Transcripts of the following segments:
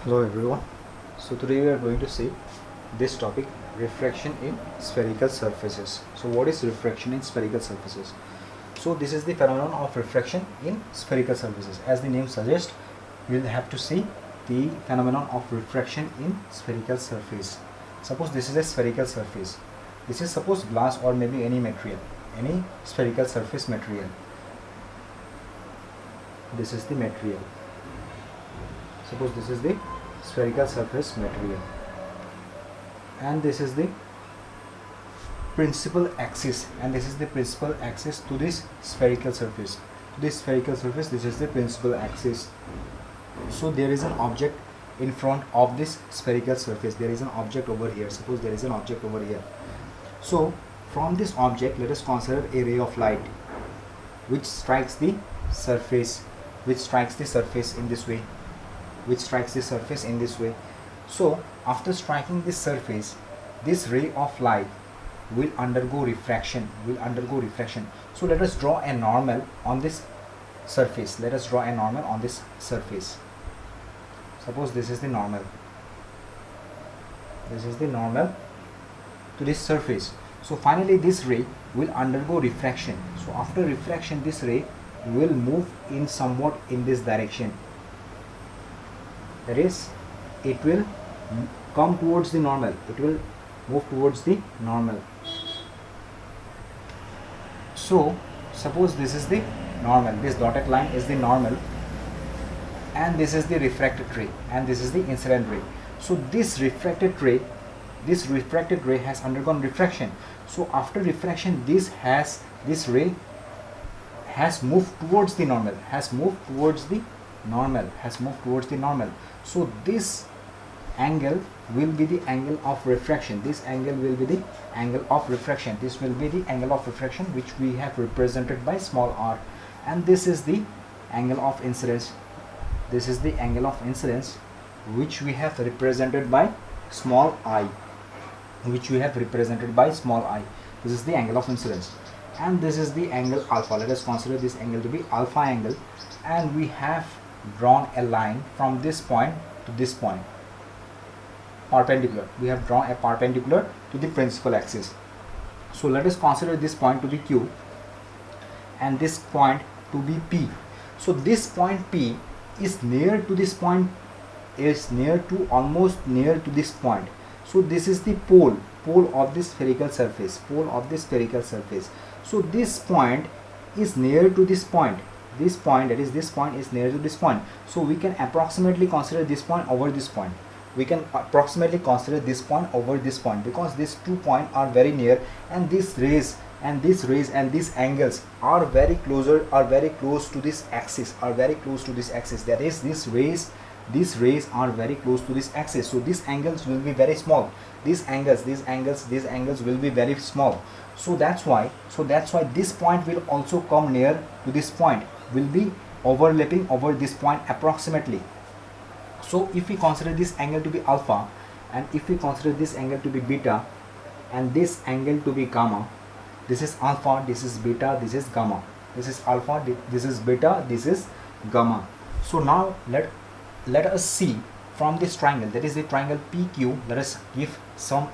Hello everyone. So today we are going to see this topic, refraction in spherical surfaces. So what is refraction in spherical surfaces? So this is the phenomenon of refraction in spherical surfaces. As the name suggests, we will have to see the phenomenon of refraction in spherical surface. Suppose this is a spherical surface. This is suppose glass or maybe any material, any spherical surface material. This is the material. Suppose this is the spherical surface material, and this is the principal axis, and this is the principal axis to this spherical surface. To this spherical surface, this is the principal axis. So there is an object in front of this spherical surface. There is an object over here. Suppose there is an object over here. So from this object, let us consider a ray of light which strikes the surface, in this way, So after striking this surface, this ray of light will undergo refraction, So let us draw a normal on this surface. Suppose this is the normal. To this surface. So finally this ray will undergo refraction. So after refraction, this ray will move in somewhat in this direction. That is, it will come towards the normal. It will move towards the normal. So suppose this is the normal. This dotted line is the normal, and this is the refracted ray, and this is the incident ray. So this refracted ray has undergone refraction. So after refraction, this ray has moved towards the normal. So this angle will be the angle of refraction. This will be the angle of refraction, which we have represented by small r, and this is the angle of incidence. Which we have represented by small I. This is the angle of incidence, and this is the angle alpha. Let us consider this angle to be alpha angle, and we have drawn a line from this point to this point, perpendicular. We have drawn a perpendicular to the principal axis. So let us consider this point to be Q and this point to be P. So this point P is near to this point, almost near to this point. So this is the pole of this spherical surface. So this point is near to this point. This point is near to this point. So we can approximately consider this point over this point. Because these 2 points are very near, and these rays and these angles are very close to this axis. That is, these rays are very close to this axis. So these angles will be very small. These angles will be very small. So that's why this point will also come near to this point, will be overlapping over this point approximately. So if we consider this angle to be alpha, and if we consider this angle to be beta, and this angle to be gamma, this is alpha, this is beta, this is gamma. This is alpha, this is beta, this is gamma. So now let us see from this triangle, that is the triangle PQ. Let us give some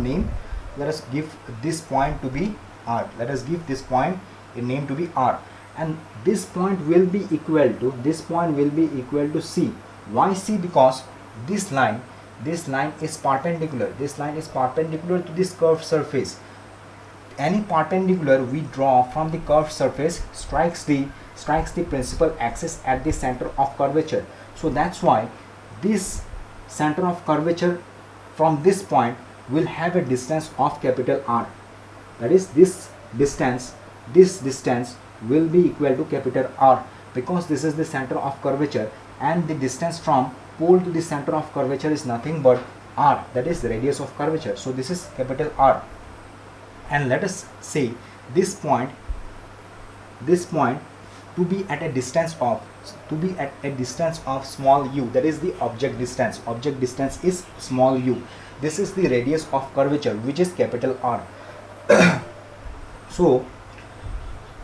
name. Let us give this point to be R. Let us give this point a name to be R, and this point will be equal to C. Why C? Because this line is perpendicular. To this curved surface. Any perpendicular we draw from the curved surface strikes the principal axis at the center of curvature. So that's why this center of curvature from this point will have a distance of capital R. That is, this distance will be equal to capital R, because this is the center of curvature, and the distance from pole to the center of curvature is nothing but R, that is the radius of curvature. So this is capital R, and let us say this point to be at a distance of small u, that is the object distance. Is small u. This is the radius of curvature, which is capital R. So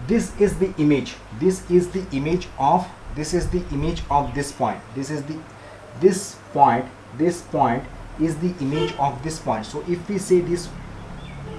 this is the image of this point. this point is the image of this point. So if we say this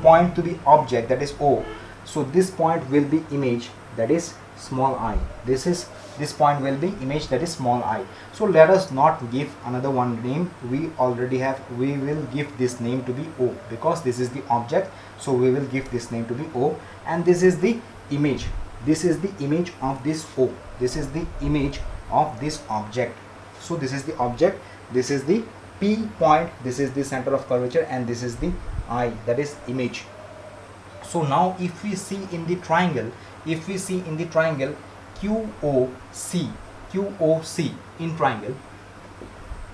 point to the object, that is O, so this point will be image, that is small I. This point will be image, that is small I. So let us not give another one name, we already have, we will give this name to be O because this is the object, so we will give this name to be O, and this is the image, this is the image of this O, this is the image of this object. So this is the object, this is the P point, this is the center of curvature, and this is the I, that is image. So now if we see in the triangle, if we see in the triangle QOC, QOC in triangle,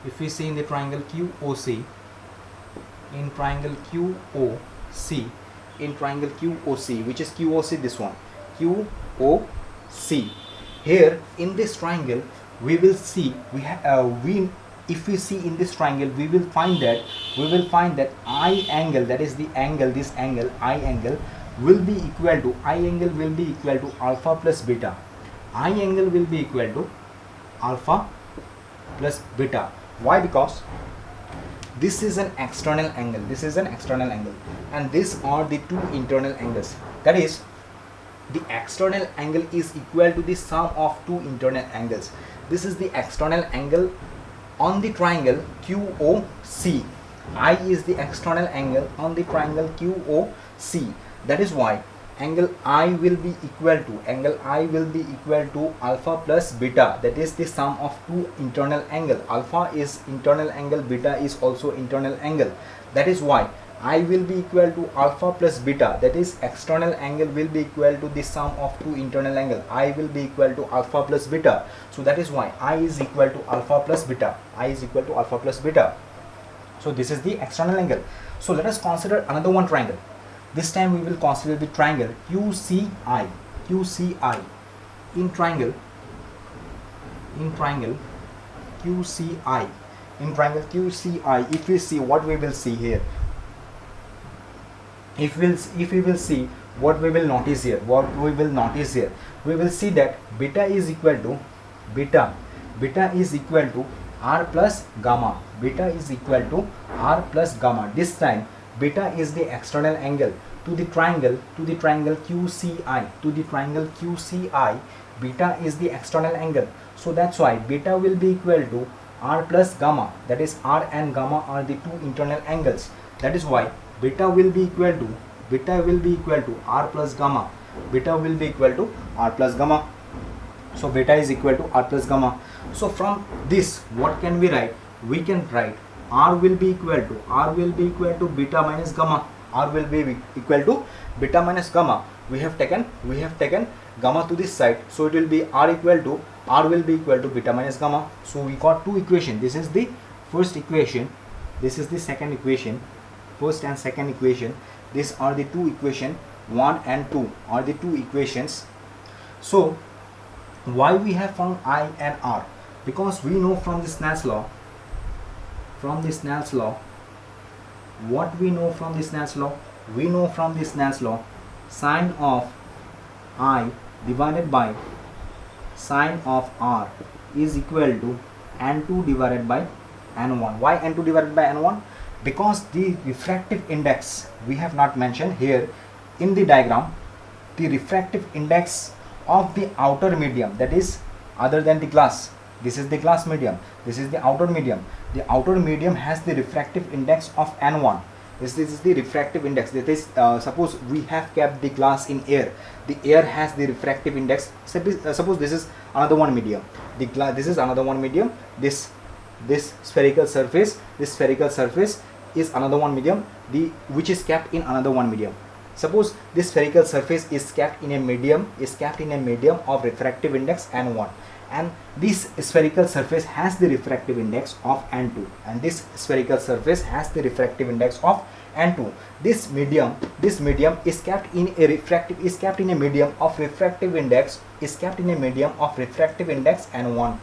if we see in the triangle QOC, in triangle QOC, in triangle QOC, which is QOC, this one, QOC. Here in this triangle we will see, if we see in this triangle, we will find that I angle, that is the angle, this angle I angle will be equal to, I angle will be equal to alpha plus beta. I angle will be equal to alpha plus beta. Why? Because this is an external angle, this is an external angle, and these are the two internal angles. That is, the external angle is equal to the sum of two internal angles. This is the external angle on the triangle QOC. I is the external angle on the triangle QOC. That is why angle I will be equal to alpha plus beta, that is the sum of two internal angle. Alpha is internal angle, beta is also internal angle. That is why I will be equal to alpha plus beta, that is external angle will be equal to the sum of two internal angle. I will be equal to alpha plus beta. So that is why I is equal to alpha plus beta. I is equal to alpha plus beta. So this is the external angle. So let us consider another one triangle. This time we will consider the triangle QCI. QCI in triangle QCI. In triangle QCI, if we see what we will see here, if we will see what we will notice here, we will see that beta is equal to R plus gamma. Beta is equal to R plus gamma. This time beta is the external angle to the triangle QCI. Beta is the external angle. So that's why beta will be equal to R plus gamma. That is, R and gamma are the two internal angles. That is why beta will be equal to R plus gamma. Beta will be equal to R plus gamma. So beta is equal to R plus gamma. So from this, what can we write? We can write R will be equal to beta minus gamma. R will be equal to beta minus gamma. We have taken gamma to this side, so it will be R will be equal to beta minus gamma. So we got two equations. This is the first equation, this is the second equation. First and second equation, these are the two equation, 1 and 2 are the two equations. So why we have found I and R? Because we know from the Snell's law, what we know from the Snell's law? We know from the Snell's law sine of I divided by sine of R is equal to N2 divided by N1. Why N2 divided by N1? Because the refractive index, we have not mentioned here in the diagram, the refractive index of the outer medium, that is other than the glass. This is the glass medium, this is the outer medium. The outer medium has the refractive index of N1. This is the refractive index. That is, suppose we have kept the glass in air. The air has the refractive index. Suppose this is another one medium. This is another one medium. This spherical surface is another one medium, which is kept in another one medium. Suppose this spherical surface is kept in a medium of refractive index N1, and this spherical surface has the refractive index of N2, and this spherical surface has the refractive index of N2. This medium is kept in a medium of refractive index N1.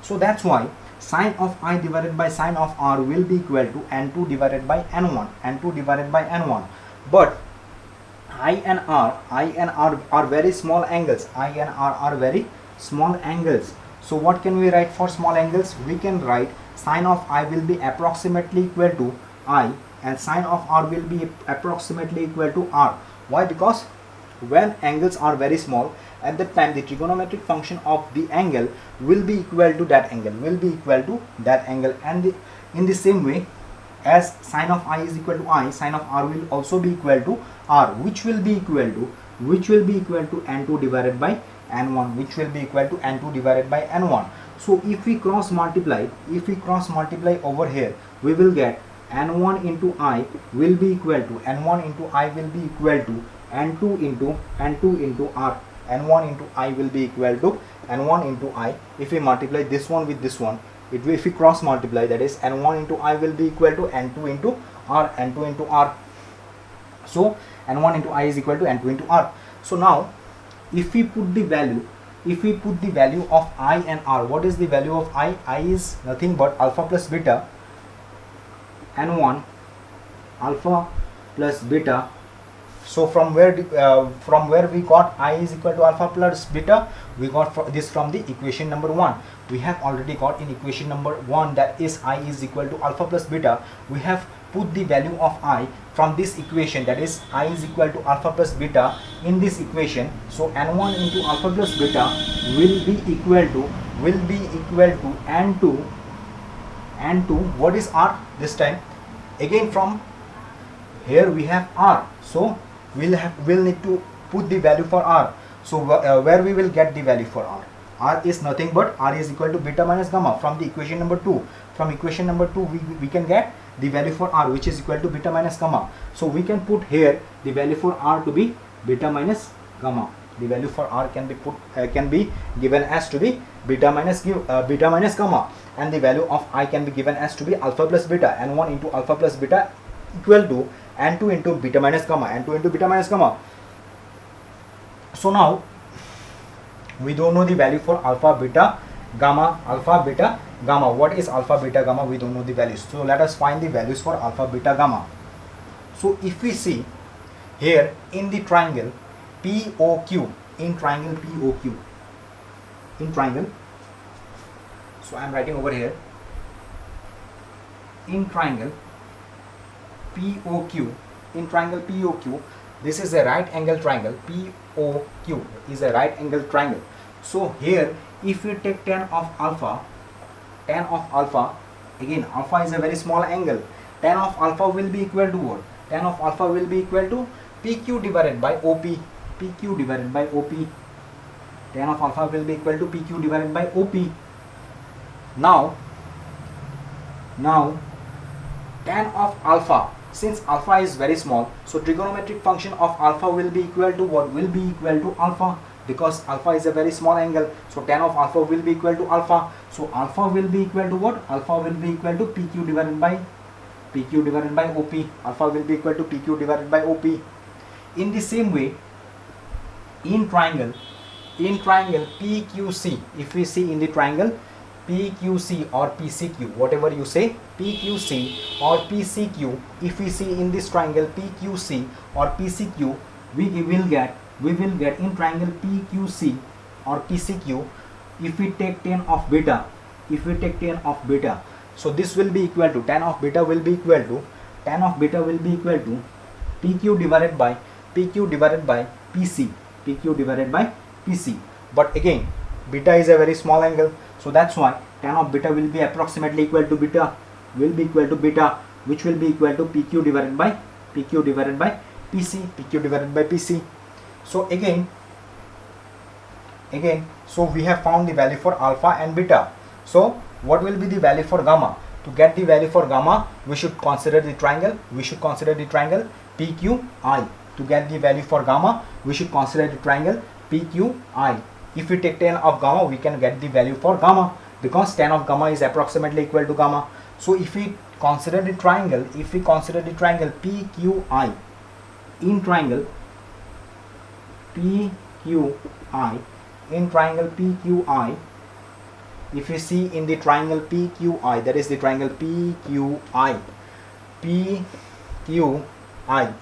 So that's why sine of I divided by sine of R will be equal to N2 divided by N1. But I and R are very small angles. So what can we write for small angles? We can write sine of I will be approximately equal to I, and sine of R will be approximately equal to R. Why? Because when angles are very small, at that time the trigonometric function of the angle will be equal to that angle, and in the same way, as sine of I is equal to I, sine of R will also be equal to R, which will be equal to n2 divided by n1, which will be equal to n2 divided by n1. So if we cross multiply over here, we will get n1 into I will be equal to n1 into I will be equal to n2 into R. n1 into I will be equal to n1 into I. If we multiply this one with this one, if we cross multiply, that is n1 into I will be equal to n2 into R. So n1 into I is equal to n2 into R. So now if we put the value of I and R, what is the value of I? I is nothing but alpha plus beta, n1 alpha plus beta. So from where we got I is equal to alpha plus beta? We got this from the equation number 1. We have already got in equation number 1, that is I is equal to alpha plus beta. We have put the value of I from this equation, that is I is equal to alpha plus beta, in this equation. So n1 into alpha plus beta will be equal to n2. What is R this time? Again from here we have R, so we'll need to put the value for R. So where we will get the value for R? R is nothing but R is equal to beta minus gamma from the equation number 2. From equation number 2 we can get the value for R, which is equal to beta minus gamma. So we can put here the value for R to be beta minus gamma. The value for R can be given as to be beta minus gamma, and the value of I can be given as to be alpha plus beta, n1 into alpha plus beta equal to n2 into beta minus gamma. So now we don't know the value for alpha beta gamma. What is alpha beta gamma? We don't know the values. So let us find the values for alpha beta gamma. So if we see here in the triangle POQ, so I am writing over here, in triangle POQ, this is a right angle triangle. POQ is a right angle triangle. So here if we take tan of alpha, again alpha is a very small angle, tan of alpha will be equal to what? Tan of alpha will be equal to PQ divided by OP. Tan of alpha will be equal to PQ divided by OP. Now tan of alpha, since alpha is very small, so trigonometric function of alpha will be equal to what? Will be equal to alpha, because alpha is a very small angle. So tan of alpha will be equal to alpha. So alpha will be equal to what? Alpha will be equal to PQ divided by OP. Alpha will be equal to PQ divided by OP. In the same way, in triangle PQC, if we see in the triangle PQC or PCQ, whatever you say, PQC or PCQ, if we see in this triangle PQC or PCQ, we will get in triangle PQC or PCQ, if we take tan of beta, so this will be equal to tan of beta will be equal to PQ divided by PC. But again, beta is a very small angle, so that's why tan of beta will be approximately equal to beta, which will be equal to PQ divided by PC. So again, so we have found the value for alpha and beta. So what will be the value for gamma? To get the value for gamma, we should consider the triangle. PQI. To get the value for gamma, we should consider the triangle PQI. If we take tan of gamma, we can get the value for gamma, because tan of gamma is approximately equal to gamma. So if we consider the triangle, PQI, in triangle PQI, if you see in the triangle PQI, that is the triangle PQI,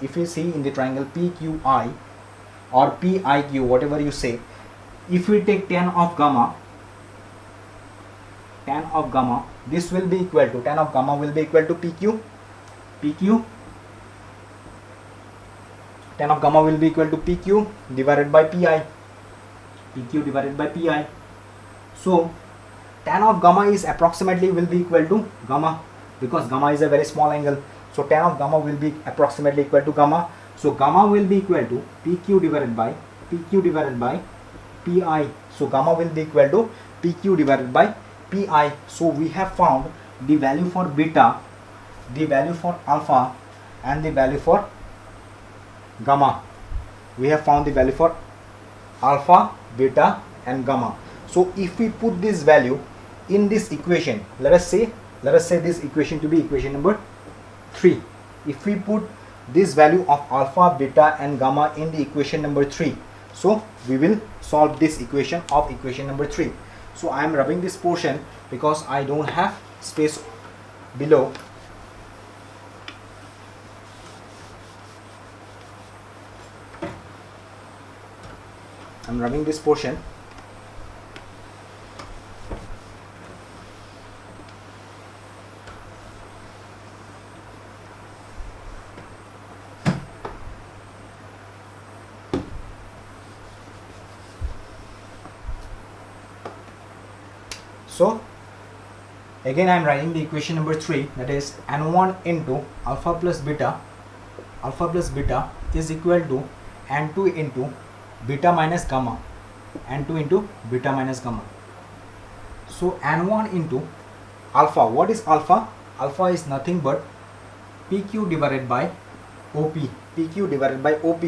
if you see in the triangle PQI or PIQ, whatever you say, if we take tan of gamma, tan of gamma, this will be equal to, tan of gamma will be equal to PQ, tan of gamma will be equal to PQ divided by PI, PQ divided by PI. So tan of gamma is approximately will be equal to gamma, because gamma is a very small angle. So tan of gamma will be approximately equal to gamma. So gamma will be equal to PQ divided by PI. So gamma will be equal to PQ divided by PI. So we have found the value for beta, the value for alpha, and the value for gamma. We have found the value for alpha, beta, and gamma. So if we put this value in this equation, let us say this equation to be equation number 3. If we put this value of alpha, beta, and gamma in the equation number 3, so we will solve this equation of equation number 3. So I am rubbing this portion because I don't have space below. I'm rubbing this portion. So again I am writing the equation number 3, that is n1 into alpha plus beta is equal to n2 into beta minus gamma, n2 into beta minus gamma. So n1 into alpha, what is alpha? Alpha is nothing but PQ divided by OP, PQ divided by OP,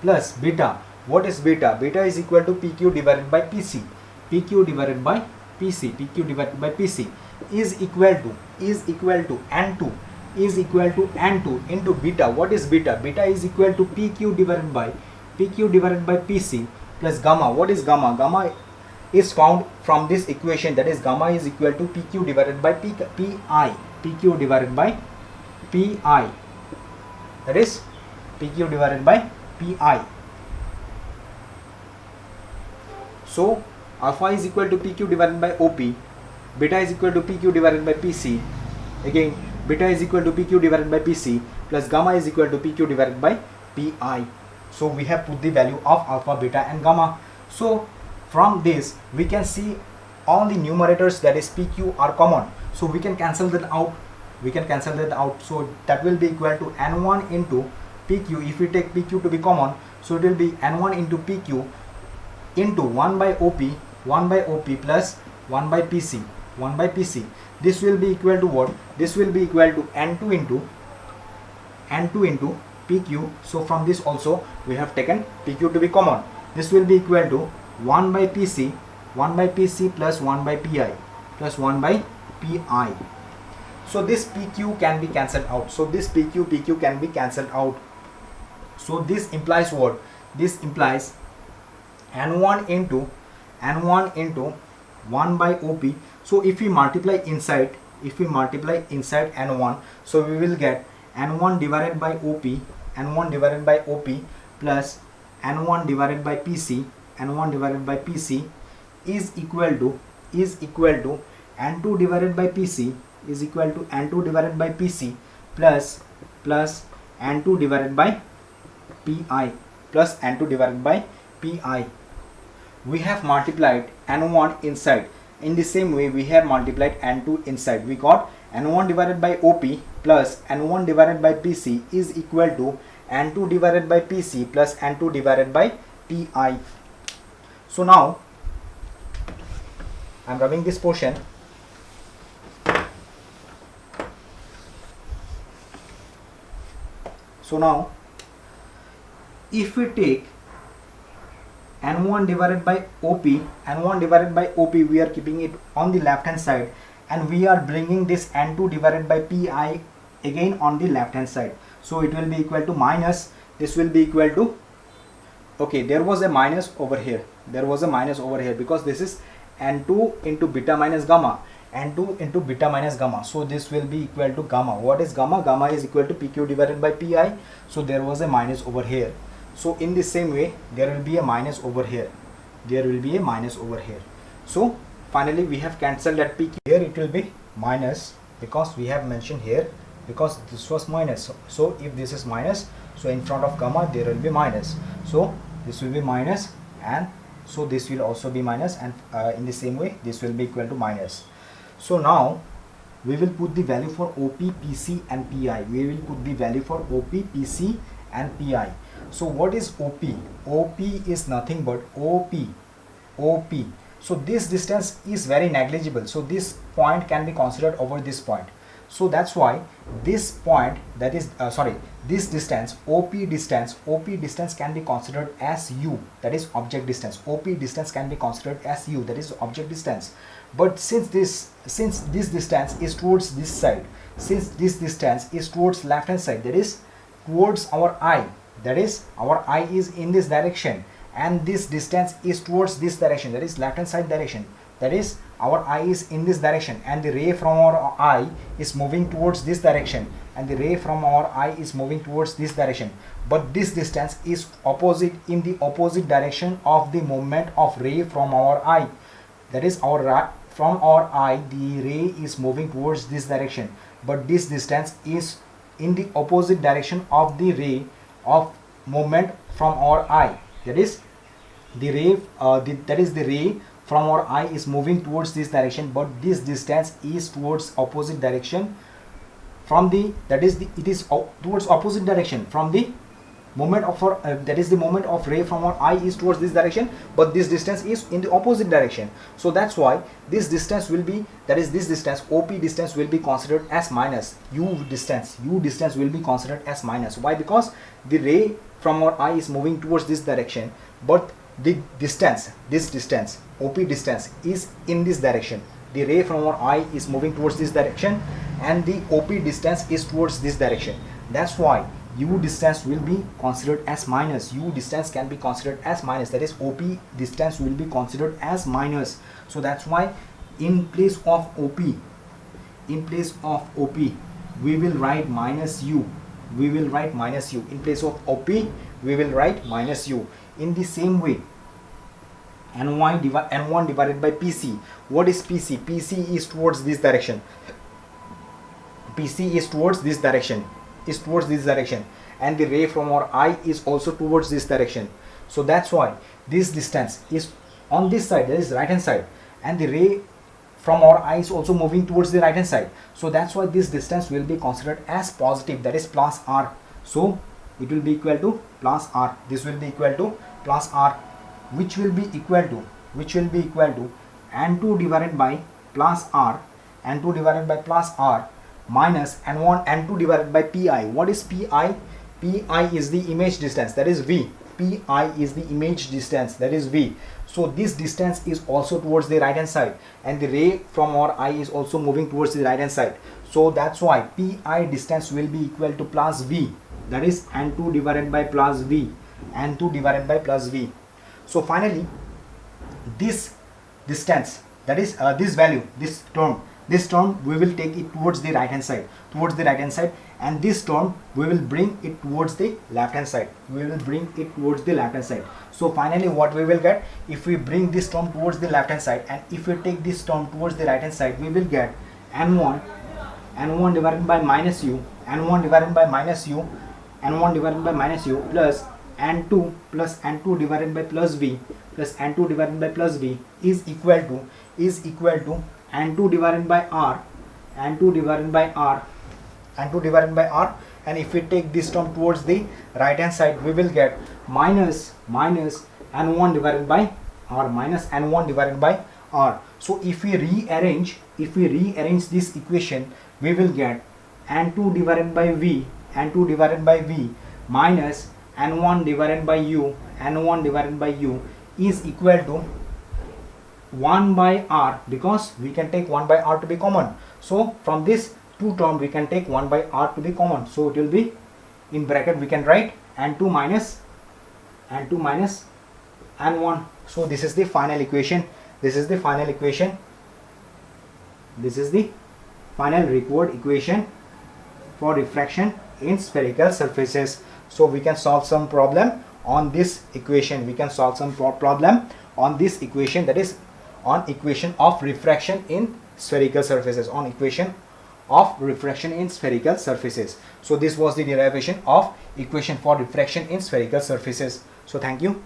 plus beta. What is beta? Beta is equal to PQ divided by PC, PQ divided by PC, PQ divided by PC is equal to N2 into beta. What is beta? Beta is equal to PQ divided by PC plus gamma. What is gamma? Gamma is found from this equation, that is gamma is equal to PQ divided by PI, PQ divided by PI, that is PQ divided by PI. So alpha is equal to PQ divided by OP, beta is equal to PQ divided by PC, again beta is equal to PQ divided by PC, plus gamma is equal to PQ divided by PI. So we have put the value of alpha, beta, and gamma. So from this we can see all the numerators, that is PQ, are common. So we can cancel that out. So that will be equal to N1 into PQ. If we take PQ to be common, so it will be N1 into PQ into 1 by OP plus 1 by PC. This will be equal to what? This will be equal to N2 into PQ. So from this also we have taken PQ to be common. This will be equal to 1 by PC plus 1 by PI. So this PQ can be cancelled out. So this PQ can be cancelled out. So this implies what? This implies N1 into 1 by OP. So if we multiply inside N1, so we will get N1 divided by OP plus N1 divided by PC is equal to N2 divided by PC is equal to N2 divided by PC plus N2 divided by PI. We have multiplied N1 inside. In the same way we have multiplied N2 inside. We got N1 divided by OP plus N1 divided by PC is equal to N2 divided by PC plus N2 divided by PI. So now I am rubbing this portion. So now if we take N1 divided by OP, we are keeping it on the left hand side, and we are bringing this N2 divided by PI again on the left hand side. So it will be equal to minus, this will be equal to, okay, there was a minus over here because this is N2 into beta minus gamma, so this will be equal to gamma. What is gamma? Gamma is equal to PQ divided by PI, so there was a minus over here. So in the same way there will be a minus over here, So finally we have cancelled that p. Here it will be minus, because we have mentioned here, because this was minus. So if this is minus, so in front of comma there will be minus, so this will be minus, and so this will also be minus, and in the same way this will be equal to minus. So now we will put the value for OP, PC and PI. We will put the value for OP, PC and PI. So what is OP? OP is nothing but OP. So this distance is very negligible, so this point can be considered over this point. So that's why this point, that is this distance, OP distance can be considered as U, that is object distance. OP distance can be considered as U, that is object distance. But since this distance is towards this side, since this distance is towards left hand side, that is towards our eye, that is our eye is in this direction, and this distance is towards this direction, that is left hand side direction, that is our eye is in this direction, and the ray from our eye is moving towards this direction, and the ray from our eye is moving towards this direction. But this distance is opposite, in the opposite direction of the movement of ray from our eye, that is from our eye the ray is moving towards this direction, but this distance is in the opposite direction of the ray of movement from our eye, that is the ray the ray from our eye is moving towards this direction, but this distance is towards opposite direction from the, it is towards opposite direction from the moment of our that is the moment of ray from our eye is towards this direction, but this distance is in the opposite direction. So that's why this distance will be, that is this distance, OP distance will be considered as minus. U distance will be considered as minus. Why? Because the ray from our eye is moving towards this direction, but the distance, this distance, OP distance is in this direction. The ray from our eye is moving towards this direction, and the OP distance is towards this direction. That's why U distance will be considered as minus. U distance can be considered as minus, that is OP distance will be considered as minus. So that's why in place of OP, we will write minus U. We will write minus U. In place of OP, we will write minus U. In the same way, N1 divided by PC. What is PC? PC is towards this direction. PC is towards this direction. And the ray from our eye is also towards this direction. So that's why this distance is on this side, that is right hand side, and the ray from our eye is also moving towards the right hand side. So that's why this distance will be considered as positive, that is plus R. So it will be equal to plus R. This will be equal to plus R, which will be equal to N2 divided by plus R, minus N2 divided by Pi. What is Pi? Pi is the image distance, that is V. Pi is the image distance, that is V. So this distance is also towards the right hand side, and the ray from our eye is also moving towards the right hand side. So that's why Pi distance will be equal to plus V, that is N2 divided by plus V. So finally this distance, that is this value, this term we will take it towards the right hand side, and this term we will bring it towards the left hand side. So finally what we will get, if we bring this term towards the left hand side and if we take this term towards the right hand side, we will get N1 divided by minus U, plus N2 divided by plus V, is equal to N2 divided by R, and if we take this term towards the right hand side, we will get minus N1 divided by R, So if we rearrange this equation, we will get N2 divided by V minus N1 divided by U is equal to 1 by R, because we can take 1 by R to be common. So from this two term we can take 1 by R to be common. So it will be, in bracket we can write N2 minus N1. So this is the final equation. This is the final required equation for refraction in spherical surfaces. So we can solve some problem on this equation. That is on equation of refraction in spherical surfaces, on equation of refraction in spherical surfaces. So this was the derivation of equation for refraction in spherical surfaces. So thank you.